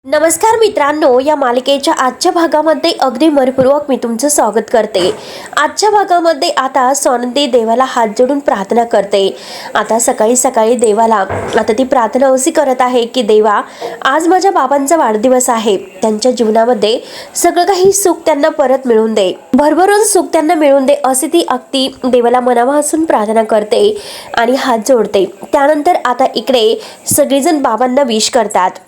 नमस्कार मित्रांनो, या मालिकेच्या आजच्या भागामध्ये अगदी मनपूर्वक मी तुमचं स्वागत करते। आजच्या भागामध्ये आता सोनंदी देवाला हात जोडून प्रार्थना करते। आता सकाळी सकाळी देवाला आता ती प्रार्थना अशी करत आहे की देवा, आज माझ्या बाबांचा वाढदिवस आहे, त्यांच्या जीवनामध्ये सगळं काही सुख त्यांना परत मिळवून दे, भरभरून सुख त्यांना मिळवून दे, अशी ती अगदी देवाला मनापासून प्रार्थना करते आणि हात जोडते। त्यानंतर आता इकडे सगळेजण बाबांना विश करतात।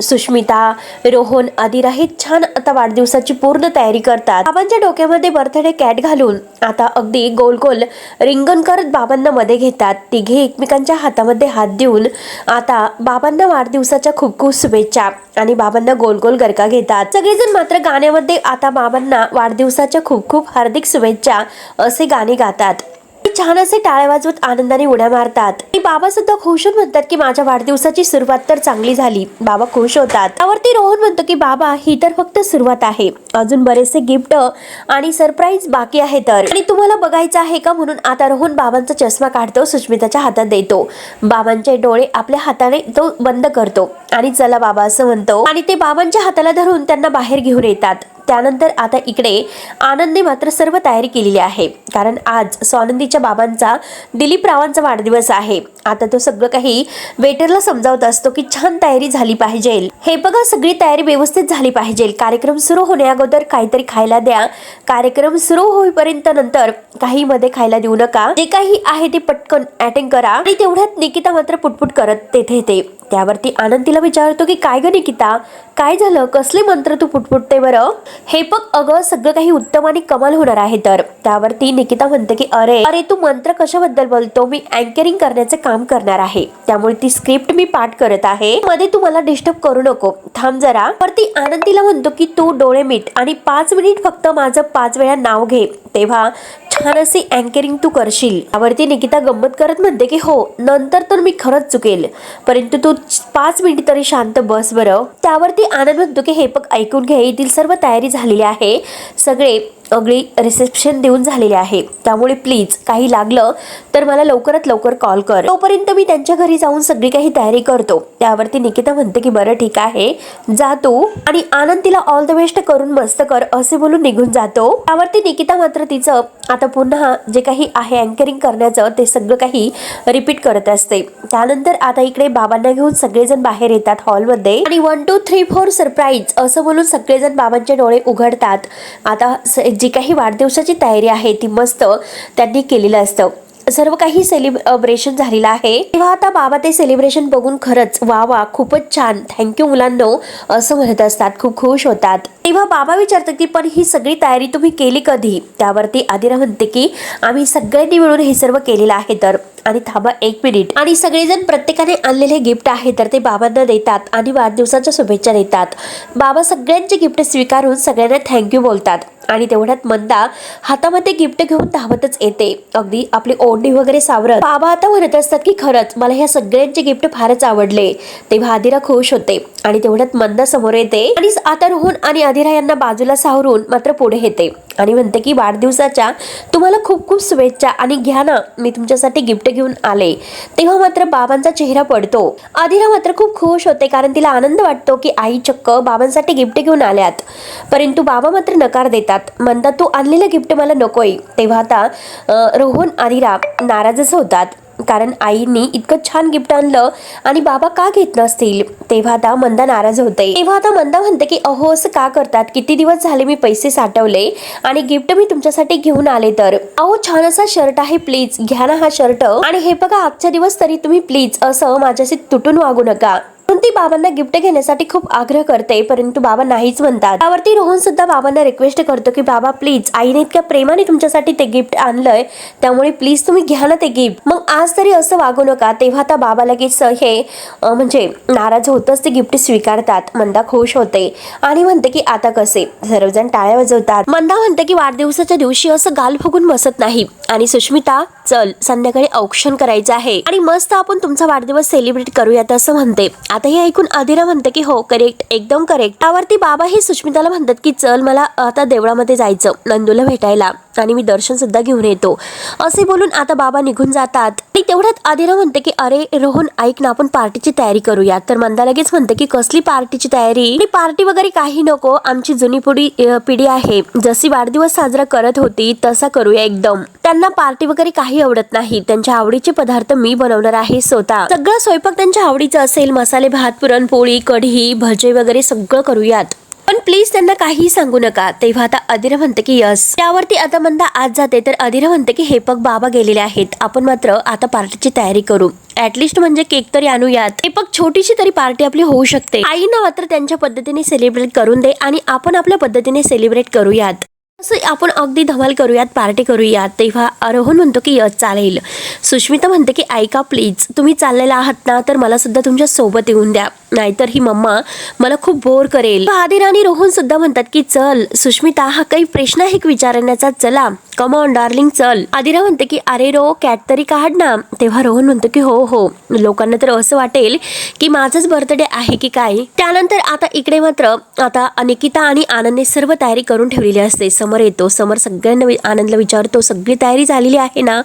सुष्मिता, रोहन, आदिरा हे छान आता वाढदिवसाची पूर्ण तयारी करतात। बाबांच्या डोक्यामध्ये बर्थडे कॅट घालून आता अगदी गोल गोल रिंगण करत बाबांना मध्ये घेतात। तिघे एकमेकांच्या हातामध्ये हात देऊन आता बाबांना वाढदिवसाच्या खूप खूप शुभेच्छा आणि बाबांना गोल गोल गरका घेतात। सगळेजण मात्र गाण्यामध्ये आता बाबांना वाढदिवसाच्या खूप खूप हार्दिक शुभेच्छा असे गाणे गातात। छान असे टाळ्या वाजवत आनंदाने उड्या मारतात। बाबा सुद्धा खुश होऊन म्हणतात की माझ्या वाढदिवसाची सुरुवात तर चांगली झाली। बाबा खुश होतात। त्यावरती रोहन म्हणतो की बाबा, ही तर फक्त सुरुवात आहे, अजून बरेचसे गिफ्ट आणि सरप्राईज बाकी आहे तर, आणि तुम्हाला बघायचं आहे का? म्हणून आता रोहन बाबांचा चष्मा काढतो, सुष्मिताच्या हातात देतो। बाबांचे डोळे आपल्या हाताने तो बंद करतो आणि चला बाबा असं म्हणतो आणि ते बाबांच्या हाताला धरून त्यांना बाहेर घेऊन येतात। त्यानंतर आता इकडे आनंदने मात्र सर्व तयारी केलेली आहे, कारण आज सोनंदीच्या बाबांचा दिलीप रावांचा वाढदिवस आहे। आता तो सगळं काही वेटरला समजावत असतो की छान तयारी झाली पाहिजे, हे बघा सगळी तयारी व्यवस्थित झाली पाहिजे, कार्यक्रम सुरू होण्या अगोदर काहीतरी खायला द्या, कार्यक्रम सुरू होईपर्यंत नंतर काही मध्ये खायला देऊ नका, जे काही आहे ते पटकन अटेंड करा। आणि तेवढ्यात निकिता मात्र पुटपुट करत तेथे येते। त्यावरती आनंद तिला विचारतो की काय ग निकिता, काय झालं, कसले मंत्र तू पुटपुटते बरं? हे बघ अगं, सगळं काही उत्तम आणि कमाल होणार आहे तर। त्यावरती निकिता म्हणते की अरे तू मंत्र कशाबद्दल बोलतो? मी अँकरिंग करण्याचे काम करणार आहे, त्यामुळे ती स्क्रिप्ट मी पाठ करत आहे, मध्ये तू मला डिस्टर्ब करू नको, थांब जरा। वरती आनंद तिला म्हणतो की तू डोळे मिट आणि 5 मिनिट फक्त माझं 5 वेळा नाव घे, तेव्हा छान अशी अँकरिंग तू करशील। त्यावरती निकिता गंमत करत म्हणते की हो, नंतर तर मी खरंच चुकेल, परंतु तू 5 मिनिट तरी शांत बस बरं। त्यावरती आनंद म्हणतो की हे बघ, ऐकून घे, येथील सर्व तयारी झालेली आहे, सगळे अगदी रिसेप्शन देऊन झालेले आहे, त्यामुळे प्लीज काही लागलं तर मला लवकरात लवकर कॉल कर, तोपर्यंत मी त्यांच्या घरी जाऊन सगळी काही तयारी करतो। त्यावरती निकिता म्हणते की बरं ठीक आहे, जा तू, आणि आनंद तिला ऑल द बेस्ट करून मस्त कर असे बोलून निघून जातो। त्यावरती निकिता मात्र तिचं आता पुन्हा जे काही आहे अँकरिंग करण्याचं ते सगळं काही रिपीट करत असते। त्यानंतर आता इकडे बाबांना घेऊन सगळेजण बाहेर येतात हॉलमध्ये आणि 1 2 3 4 सरप्राईज असं बोलून सगळेजण बाबांचे डोळे उघडतात। आता जी काही वाढदिवसाची तयारी आहे ती मस्त त्यांनी केलेलं असतं, सर्व काही सेलिब्रेशन झालेलं आहे। तेव्हा आता बाबा ते सेलिब्रेशन बघून खरंच वा वा, खूपच छान, थँक्यू मुलांनो असं म्हणत असतात, खूप खुश होतात। तेव्हा बाबा विचारतात की पण ही सगळी तयारी तुम्ही केली कधी? त्यावरती आदिरा म्हणते की आम्ही सगळ्यांनी मिळून हे सर्व केलेलं आहे तर, आणि थांबा 1 मिनिट, आणि सगळेजण प्रत्येकाने आणलेले गिफ्ट आहे तर ते बाबांना देतात आणि वाढदिवसाच्या शुभेच्छा देतात। बाबा सगळ्यांचे गिफ्ट स्वीकारून सगळ्यांना थँक्यू बोलतात आणि तेवढ्यात मंदा हातामध्ये गिफ्ट घेऊन धावतच येते, अगदी आपली ओढणी वगैरे सावरत। बाबा आता म्हणत असतात की खरंच मला ह्या सगळ्यांचे गिफ्ट फारच आवडले। तेव्हा आदिरा खुश होते आणि तेवढ्यात मंदा समोर येते आणि आता रोहन आणि आदिरा यांना बाजूला सावरून मात्र पुढे येते आणि म्हणते की वाढदिवसाच्या तुम्हाला खूप खूप शुभेच्छा, आणि घ्या ना, मी तुमच्यासाठी गिफ्ट घेऊन आले। तेव्हा मात्र बाबांचा चेहरा पडतो। आदिरा मात्र खूप खुश होते, कारण तिला आनंद वाटतो की आई चक्क बाबांसाठी गिफ्ट घेऊन आल्यात, परंतु बाबा मात्र नकार देतात, म्हणतात तू आणलेलं गिफ्ट मला नकोय। तेव्हा आता रोहन आदिरा नाराजच होतात, कारण आईनी इतकं छान गिफ्ट आणलं आणि बाबा का घेत नसतील। तेव्हा आता मंदा नाराज होते। तेव्हा आता मंदा म्हणते की अहो असं का करतात, किती दिवस झाले मी पैसे साठवले आणि गिफ्ट मी तुमच्यासाठी घेऊन आले तर, अहो छान असा शर्ट आहे, प्लीज घ्या ना हा शर्ट, आणि हे बघा आजच्या दिवस तरी तुम्ही प्लीज असं माझ्याशी तुटून वागू नका। ती बाबांना गिफ्ट घेण्यासाठी खूप आग्रह करते, परंतु बाबा नाहीच म्हणतात। त्यावरती रोहन सुद्धा बाबांना रिक्वेस्ट करतो की बाबा प्लीज, आईने इतक्या प्रेमाने तुमच्यासाठी ते गिफ्ट आणलंय, त्यामुळे प्लीज तुम्ही घ्या ना ते गिफ्ट, मग आज तरी असं वागू नका। तेव्हा आता बाबा लगेच हे म्हणजे नाराज होतच ते गिफ्ट स्वीकारतात। मंदा खुश होते आणि म्हणते की आता कसे, सर्वजण टाळ्या वाजवतात। मंदा म्हणते की वाढदिवसाच्या दिवशी असं गाल फुगून बसत नाही, आणि सुष्मिता चल संध्याकाळी औक्षण करायचं आहे आणि मस्त आपण तुमचा वाढदिवस सेलिब्रेट करूयात असं म्हणते। आता हे ऐकून आदिरा म्हणते की हो करेक्ट, एकदम करेक्ट. त्यावरती बाबा ही सुष्मिताला म्हणतात की चल मला आता देवळामध्ये जायचं नंदूला भेटायला आणि मी दर्शन सुद्धा घेऊन येतो असे बोलून आता बाबा निघून जातात. आणि तेवढ्यात आदिरा म्हणते की अरे रोहन ऐक ना, आपण पार्टीची तयारी करूया. तर मंदा लगेच म्हणते की कसली पार्टीची तयारी, आणि पार्टी वगैरे काही नको, आमची जुनी पिढी आहे जशी वाढदिवस साजरा करत होती तसा करूया एकदम. त्यांना पार्टी वगैरे काही आवडत नाही, त्यांच्या आवडीचे पदार्थ मी बनवणार आहे स्वतः. सगळं स्वयंपाक त्यांच्या आवडीचं असेल, मसाले भात, पुरणपोळी, कढी, भजे वगैरे सगळं करूयात, पण प्लीज त्यांना काही सांगू नका. तेव्हा आता अदिरा म्हणते की यस. त्यावरती आता मंदा आज जाते तर अदिरा म्हणते की हे पग बाबा गेलेले आहेत, आपण मात्र आता पार्टीची तयारी करू. ऍटलिस्ट म्हणजे केक तरी आणूयात, हे पग छोटीशी तरी पार्टी आपली होऊ शकते. आईना मात्र त्यांच्या पद्धतीने सेलिब्रेट करून दे आणि आपण आपल्या पद्धतीने सेलिब्रेट करूयात. असं आपण अगदी धमाल करूयात, पार्टी करूयात. तेव्हा रोहन म्हणतो की यस चालेल. सुष्मिता म्हणते की ऐका प्लीज, तुम्ही चाललेला आहात ना तर मला सुद्धा तुमच्या सोबत येऊन द्या, नाहीतर ही मम्मा मला खूप बोर करेल. आदिरा आणि रोहन सुद्धा म्हणतात की चल सुष्मिता, हा काही प्रश्न आहे विचारण्याचा, चला कम ऑन डार्लिंग चल. आदिरा म्हणते की अरे रो कॅट तरी काढ ना. तेव्हा रोहन म्हणतो की हो हो, लोकांना तर असं वाटेल की माझाच बर्थडे आहे की काय. त्यानंतर आता इकडे मात्र आता निकिता आणि आनंदने सर्व तयारी करून ठेवलेली असते. समर येतो, समर सगळ्यांना आनंदला विचारतो सगळी तयारी झालेली आहे ना,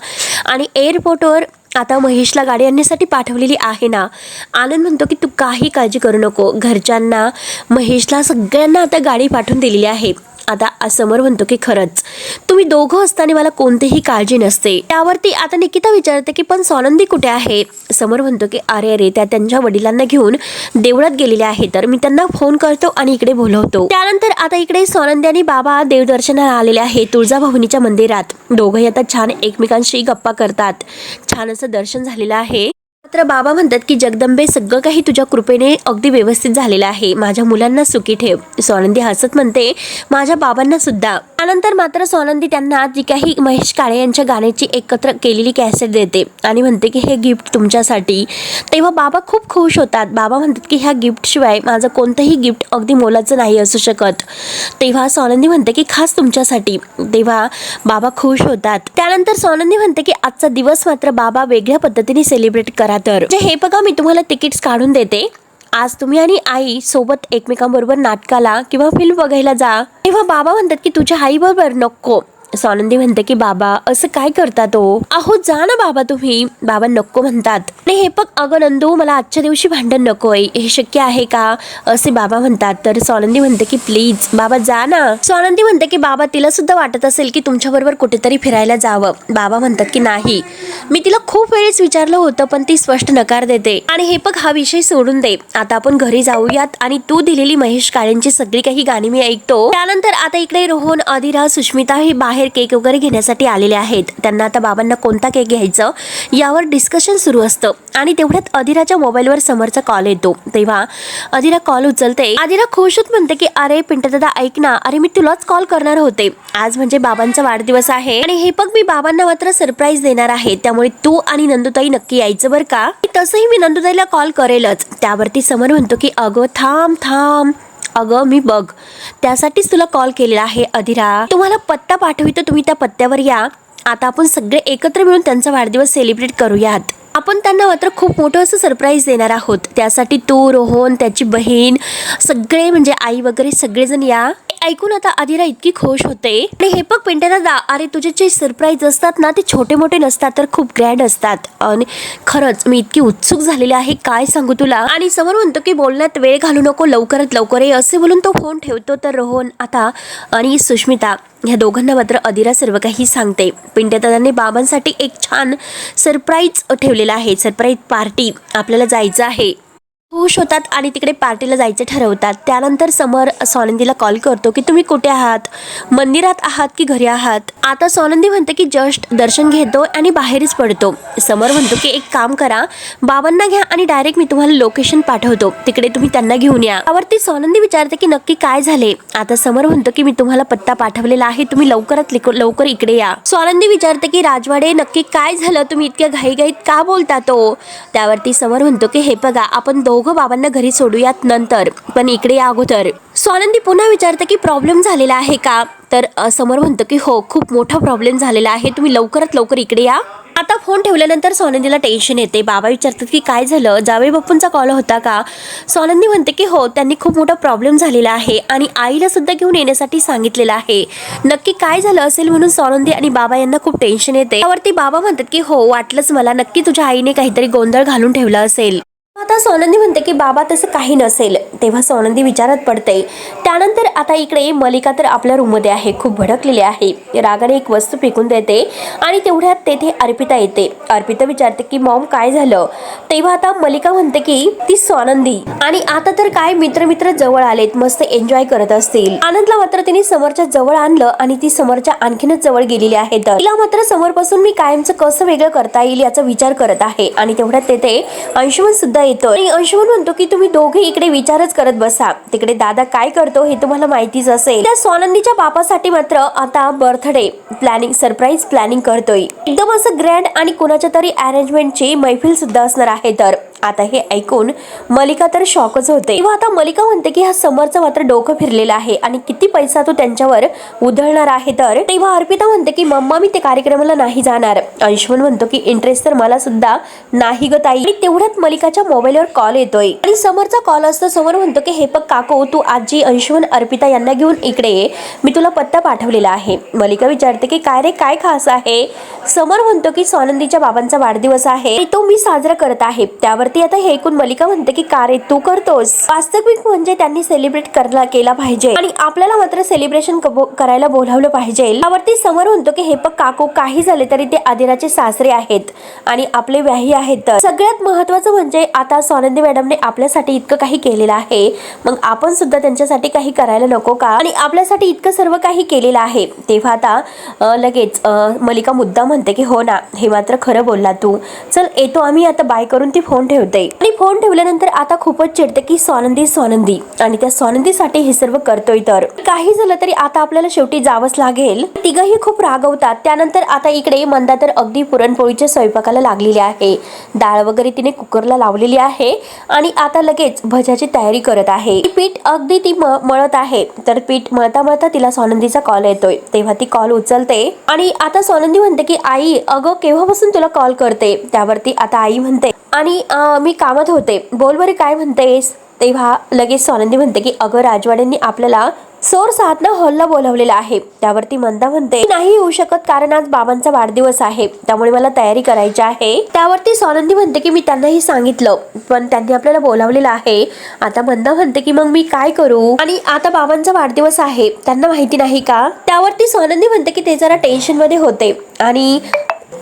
आणि एअरपोर्टवर आता महेशला गाडी आणण्यासाठी पाठवलेली आहे ना. आनंद म्हणतो की तू काही काळजी करू नको, घरच्यांना महेशला सगळ्यांना आता गाडी पाठवून दिलेली आहे. आता समर म्हणतो की खरंच तुम्ही दोघं असताना मला कोणतीही काळजी नसते. त्यावरती आता निकिता विचारते की पण सोनंदी कुठे आहे. समर म्हणतो की अरे अरे त्या त्यांच्या वडिलांना घेऊन देवळात गेलेले आहे, तर मी त्यांना फोन करतो आणि इकडे बोलवतो. त्यानंतर आता इकडे सोनंदी आणि बाबा देवदर्शनाला आलेले आहे तुळजाभवानीच्या मंदिरात. दोघंही आता छान एकमेकांशी गप्पा करतात. छान असं दर्शन झालेलं आहे. मात्र बाबा म्हणतात की जगदंबे सगळं काही तुझ्या कृपेने अगदी व्यवस्थित झालेलं आहे, माझ्या मुलांना सुखी ठेव. सोनंदी हसत म्हणते माझ्या बाबांना सुद्धा. त्यानंतर मात्र सोनंदी त्यांना जी काही महेश काळे यांच्या गाण्याची एकत्र केलेली कॅसेट देते आणि म्हणते की हे गिफ्ट तुमच्यासाठी. तेव्हा बाबा खूप खुश होतात. बाबा म्हणतात की ह्या गिफ्ट शिवाय माझं कोणतंही गिफ्ट अगदी मोलाचं नाही असू शकत. तेव्हा सोनंदी म्हणते की खास तुमच्यासाठी. तेव्हा बाबा खुश होतात. त्यानंतर सोनंदी म्हणते की आजचा दिवस मात्र बाबा वेगळ्या पद्धतीने सेलिब्रेट करा. तर हे बघा मी तुम्हाला तिकीट्स काढून देते, आज तुम्ही आणि आई सोबत एकमेकांबरोबर नाटकाला किंवा फिल्म बघायला जा. तेव्हा बाबा म्हणतात की तुझ्या आई बरोबर नको. सोनंदी म्हणते की बाबा असं काय करतात हो, अहो जा ना बाबा तुम्ही. बाबा नको म्हणतात. आणि हे बघ अगं नंदू, मला आजच्या दिवशी भांडण नकोय, हे शक्य आहे का असे बाबा म्हणतात. तर सोनंदी म्हणते की प्लीज बाबा जा ना. सोनंदी म्हणते की बाबा तिला सुद्धा वाटत असेल की तुमच्या बरोबर कुठेतरी फिरायला जावं. बाबा म्हणतात की नाही, मी तिला खूप वेळेस विचारलं होतं पण ती स्पष्ट नकार देते. आणि हे बघ हा विषय सोडून दे, आता आपण घरी जाऊयात आणि तू दिलेली महेश काळेंची सगळी काही गाणी मी ऐकतो. त्यानंतर आता इकडे रोहन, आदिरा, सुष्मिता हे बाहेर केक वगैरे घेण्यासाठी आलेले आहेत. त्यांना आता बाबांना कोणता केक घ्यायचं यावर डिस्कशन सुरू असतं. आणि तेवढ्यात आदिराच्या मोबाईलवर समरचा कॉल येतो. तेव्हा आदिरा कॉल उचलते. आदिरा खुश होत म्हणते की अरे पिंटू दादा ऐक ना, अरे मी तुलाच कॉल करणार होते, आज म्हणजे बाबांचा वाढदिवस आहे आणि हे बघ मी बाबांना मात्र सरप्राईज देणार आहे, त्यामुळे तू आणि नंदुताई नक्की यायचं बरं का. तसंही मी नंदुताईला कॉल करेलच. त्यावरती समर म्हणतो की अगं थांब थांब, अगं मी बघ त्यासाठीच तुला कॉल केलेला आहे आदिरा, तुम्हाला पत्ता पाठवितो, तुम्ही त्या पत्त्यावर या. आता आपण सगळे एकत्र मिळून त्यांचा वाढदिवस सेलिब्रेट करूयात. आपण त्यांना मात्र खूप मोठं असं सरप्राईज देणार आहोत. त्यासाठी तू, रोहन, त्याची बहीण, सगळे म्हणजे आई वगैरे सगळेजण या. ऐकून आता आदिरा इतकी खुश होते. आणि हे बघ पिंट्या दादा, अरे तुझे जे सरप्राईज असतात ना ते छोटे मोठे नसतात तर खूप ग्रँड असतात. आणि खरंच मी इतकी उत्सुक झालेली आहे काय सांगू तुला. आणि समोर म्हणतो की बोलण्यात वेळ घालू नको, लवकरात लवकर ये असे बोलून तो फोन ठेवतो. तर रोहन आता आणि सुष्मिता ह्या दोघांना मात्र आदिरा सर्व काही सांगते. पिंट्या दादांनी बाबांसाठी एक छान सरप्राईज ठेवलेला आहे, सरप्राईज पार्टी, आपल्याला जायचं आहे. खुश होतात आणि तिकडे पार्टीला जायचं ठरवतात. त्यानंतर समर सोनंदीला कॉल करतो की तुम्ही कुठे आहात, मंदिरात आहात की घरी आहात. आता सोनंदी म्हणते की जस्ट दर्शन घेतो आणि बाहेरच पडतो. समर म्हणतो की एक काम करा, बाबांना घ्या आणि डायरेक्ट मी तुम्हाला लोकेशन पाठवतो, तिकडे तुम्ही त्यांना घेऊन या. त्यावरती सोनंदी विचारते की नक्की काय झाले. आता समर म्हणतो की मी तुम्हाला पत्ता पाठवलेला आहे, तुम्ही लवकरात लवकर इकडे या. सोनंदी विचारते की राजवाडे नक्की काय झालं, तुम्ही इतक्या घाईघाईत का बोलता तो. त्यावरती समर म्हणतो की हे बघा आपण दोघं बाबांना घरी सोडूयात नंतर, पण इकडे या अगोदर. सोनंदी पुन्हा विचारते की प्रॉब्लेम झालेला आहे का. तर समर म्हणतो की हो खूप मोठा प्रॉब्लेम झालेला आहे, तुम्ही लवकरात लवकर इकडे या. आता फोन ठेवल्यानंतर सोनंदीला टेन्शन येते. बाबा विचारतात की काय झालं, जावई बापूंचा कॉल होता का? सोनंदी म्हणते की हो, त्यांनी खूप मोठा प्रॉब्लेम झालेला आहे आणि आईला सुद्धा घेऊन येण्यासाठी सांगितलेलं आहे. नक्की काय झालं असेल म्हणून सोनंदी आणि बाबा यांना खूप टेन्शन येते. त्यावरती बाबा म्हणतात की हो, वाटलंच मला, नक्की तुझ्या आईने काहीतरी गोंधळ घालून ठेवला असेल. आता सोनंदी म्हणते की बाबा तसं काही नसेल. तेव्हा सोनंदी विचारात पडते. त्यानंतर आता इकडे मलिका तर आपल्या रूममध्ये आहे, खूप भडकलेली आहे. रागाने एक वस्तू फेकून देते आणि तेवढ्यात तेथे अर्पिता येते. अर्पिता विचारते की मॉम काय झालं? तेव्हा आता मलिका म्हणते की ती सोनंदी आणि आता तर काय मित्र मित्र जवळ आलेत, मस्त एन्जॉय करत असतील. आनंदला मात्र तिने समोरच्या जवळ आणलं आणि ती समोरच्या आणखीनच जवळ गेलेली आहे. तर तिला मात्र समोरपासून मी कायमचं कसं वेगळं करता येईल याचा विचार करत आहे. आणि तेवढ्यात तेथे अंशुमन सुद्धा येतो आणि अंशुमन म्हणतो की तुम्ही दोघे इकडे विचारच करत बसा, तिकडे दादा काय करतो हे तुम्हाला माहितीच असेल. त्या सोनंदीच्या बापासाठी मात्र आता बर्थडे प्लॅनिंग, सरप्राईज प्लॅनिंग करतोय. एकदम असं ग्रँड आणि कोणाच्या तरी अरेंजमेंटची मैफिल सुद्धा असणार आहे. तर आता हे ऐकून मलिका तर शॉकच होते. तेव्हा आता मलिका म्हणते की हा समोरचं मात्र डोकं फिरलेलं आहे आणि किती पैसा तो त्यांच्यावर उधळणार आहे. तर तेव्हा अर्पिता म्हणते की मम्मा मी त्या कार्यक्रमाला नाही जाणार. अंशुमन म्हणतो की इंटरेस्ट तर मला सुद्धा नाही ग ताई. आणि तेवढ्यात मलिकाच्या मोबाईलवर कॉल येतोय आणि समोरचा कॉल असतो. समोर म्हणतो की हे बघ काकू, तू आजी अंशुमन अर्पिता यांना घेऊन इकडे ये, मी तुला पत्ता पाठवलेला आहे. मलिका विचारते की काय रे, काय खास आहे? समोर म्हणतो की सोनंदीच्या बाबांचा वाढदिवस आहे आणि तो मी साजरा करत आहे. त्यावरती आता हे ऐकून मलिका म्हणते की का रे, तू करतोस? वास्तविक म्हणजे त्यांनी सेलिब्रेट केला पाहिजे आणि आपल्याला मात्र सेलिब्रेशन करायला बोलावलं पाहिजे. त्यावरती समोर म्हणतो की हे बघ काकू, काही झाले तरी ते आदिराचे सासरे आहेत आणि आपले व्याही आहेत. तर सगळ्यात महत्वाचं म्हणजे आता सोनंदी मॅडमने आपल्यासाठी इतकं काही केलेलं आहे, मग आपण सुद्धा त्यांच्यासाठी काही करायला नको का? आणि आपल्यासाठी इतकं सर्व काही केलेलं आहे. तेव्हा आता लगेच मलिका मुद्दा म्हणते की हो ना, हे मात्र खरं बोलला तू, चल येतो आम्ही आता, बाय करून ती फोन ठेवते. आणि फोन ठेवल्यानंतर आता खूपच चिडते की सोनंदी सोनंदी आणि त्या सोनंदीसाठी हे सर्व करतोय. तर काही झालं तरी आता आपल्याला शेवटी जावंच लागेल. तिघही खूप रागवतात. त्यानंतर आता इकडे मंदा तर अगदी पुरणपोळीच्या स्वयंपाकाला लागलेली आहे. डाळ वगैरे तिने कुकरला लावलेली आहे आणि आता लगेच भज्याची तयारी करत आहे. पीठ अगदी ती मळत आहे. तर पीठ मळता मळता तिला सोनंदीचा कॉल येतोय. तेव्हा ती कॉल उचलते आणि आता सोनंदी म्हणते की आई अगं केव्हापासून तुला कॉल करते. त्यावरती आता आई म्हणते आणि मी कामात होते, बोल बरे काय म्हणतेस. तेव्हा लगेच सोनंदी म्हणते की अगं राजवाड्यांनी आपल्याला सोर साधना हॉलला बोलावलेला आहे. त्यावरती मंदा म्हणते नाही येऊ शकत कारण आज बाबांचा वाढदिवस आहे, त्यामुळे मला तयारी करायची आहे. त्यावरती सोनंदी म्हणते की मी त्यांनाही सांगितलं पण त्यांनी आपल्याला बोलावलेलं आहे. आता मंदा म्हणते की मग मी काय करू आणि आता बाबांचा वाढदिवस आहे, त्यांना माहिती नाही का? त्यावरती सोनंदी म्हणते की ते जरा टेन्शन मध्ये होते आणि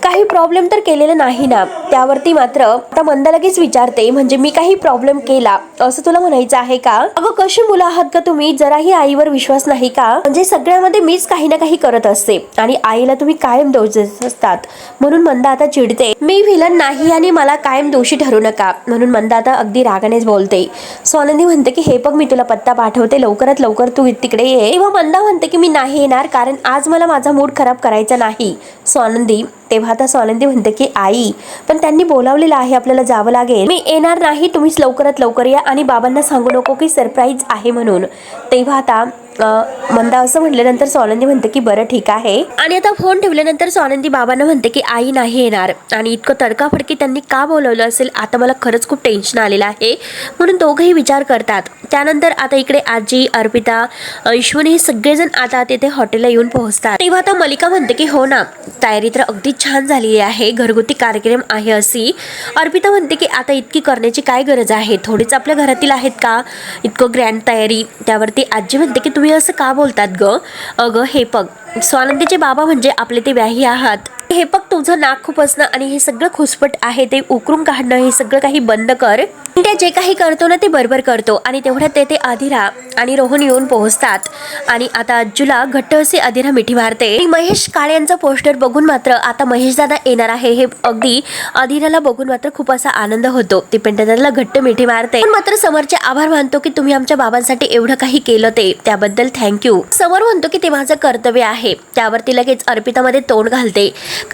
काही प्रॉब्लेम तर केलेला नाही ना. त्यावरती मात्र आता मंदा लगेच विचारते म्हणजे मी काही प्रॉब्लेम केला असं तुला म्हणायचं आहे का? अगं कशी मुलं आहात का तुम्ही, जराही आईवर विश्वास नाही का? म्हणजे सगळ्यामध्ये मीच काही ना काही करत असते आणि आईला तुम्ही कायम दोष देत असतात. म्हणून मंदा आता चिडते, मी व्हिलन नाही आणि मला कायम दोषी ठरू नका. म्हणून मंदा आता अगदी रागानेच बोलते. सोनंदी म्हणते की हे बघ मी तुला पत्ता पाठवते, लवकरात लवकर तू तिकडे ये. तेव्हा मंदा म्हणते की मी नाही येणार कारण आज मला माझा मूड खराब करायचा नाही. सोनंदी तेव्हा आता सोनंदी म्हणते की आई पण त्यांनी बोलावलेलं आहे, आपल्याला जावं लागेल. मी येणार नाही, तुम्हीच लवकरात लवकर या आणि बाबांना सांगू नको की सरप्राईज आहे म्हणून. तेव्हा आता मंदा असं म्हटल्यानंतर सोनंदी म्हणते की बरं ठीक आहे. आणि आता फोन ठेवल्यानंतर सोनंदी बाबांना म्हणते की आई नाही येणार आणि इतकं तडकाफडकी त्यांनी का बोलवलं असेल, आता मला खरंच खूप टेन्शन आलेलं आहे. म्हणून दोघंही विचार करतात. त्यानंतर आता इकडे आजी अर्पिता अंशुमन हे सगळेजण आता तिथे हॉटेलला येऊन पोहोचतात. तेव्हा आता मलिका म्हणते की हो ना, तयारी तर अगदी छान झालेली आहे, घरगुती कार्यक्रम आहे अशी. अर्पिता म्हणते की आता इतकी करण्याची काय गरज आहे, थोडीच आपल्या घरातील आहेत का इतकं ग्रँड तयारी. त्यावरती आजी म्हणते की तुम्ही असं का बोलतात ग? अगं हे बघ, सोनंदीचे बाबा म्हणजे आपले ते व्याही आहात. हे बघ तुझं नाक खूप असणं आणि हे सगळं खुसपट आहे ते उकरून काढणं, हे सगळं काही बंद कर. त्या जे काही करतो ना ते बरोबर करतो. आणि तेवढ्यात तेथे अधिरा आणि रोहन येऊन पोहोचतात आणि आता अज्जूला घट्ट असे अधिरा मिठी मारते. आणि महेश काळे यांचा पोस्टर बघून मात्र आता महेश दादा येणार आहे हे अगदी अधिराला बघून मात्र खूप असा आनंद होतो. ती पेंटदादाला घट्ट मिठी मारते पण मात्र समोरचे आभार मानतो की तुम्ही आमच्या बाबांसाठी एवढं काही केलं ते त्याबद्दल थँक्यू. समोर म्हणतो की ते माझं कर्तव्य आहे. त्यावरती लगेच अर्पितामध्ये तोंड घालते,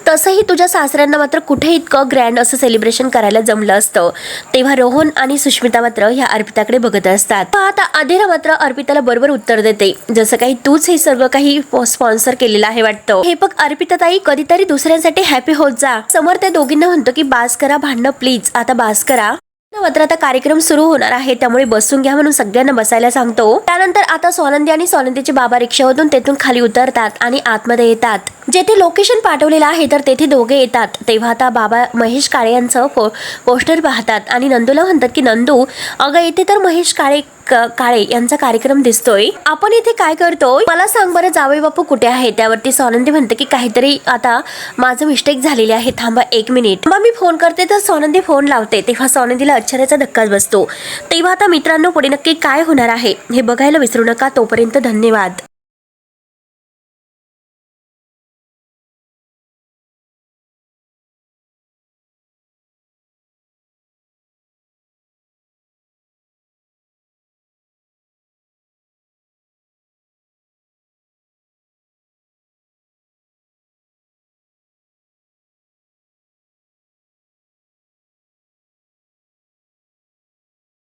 तसंही तुझ्या सासऱ्यांना मात्र कुठे इतकं ग्रँड असं सेलिब्रेशन करायला जमलं असतं. तेव्हा रोहन आणि सुष्मिता मात्र ह्या अर्पिताकडे बघत असतात. आता अधिरा मात्र अर्पिताला बरोबर उत्तर देते, जसं काही तूच हे सर्व काही स्पॉन्सर केलेलं आहे वाटतं. हे बघ अर्पिता ताई, कधीतरी दुसऱ्यांसाठी हॅपी होत जा. समर त्या दोघींना म्हणतो की बास करा भांडणं प्लीज, आता बास करा. मात्र आता कार्यक्रम सुरू होणार आहे, त्यामुळे बसून घ्या म्हणून सगळ्यांना बसायला सांगतो. त्यानंतर आता सोनंदी आणि सोनंदीचे बाबा रिक्षामधून तेथून खाली उतरतात आणि आतमध्ये येतात. जेथे लोकेशन पाठवलेलं आहे तर तेथे दोघे येतात. तेव्हा आता बाबा महेश काळे यांचं पोस्टर पाहतात आणि नंदूला म्हणतात की नंदू, अगं इथे तर महेश काळे यांचा कार्यक्रम दिसतोय, आपण इथे काय करतोय मला सांग बरं, जावई बापू कुठे आहे? त्यावरती सोनंदी म्हणते की काहीतरी आता माझं मिस्टेक झालेली आहे, थांबा 1 मिनिट. मग मी फोन करते. तर सोनंदी फोन लावते. तेव्हा सोनंदीला आश्चर्याचा धक्काच बसतो. तेव्हा आता मित्रांनो, पुढे नक्की काय होणार आहे हे बघायला विसरू नका. तोपर्यंत धन्यवाद.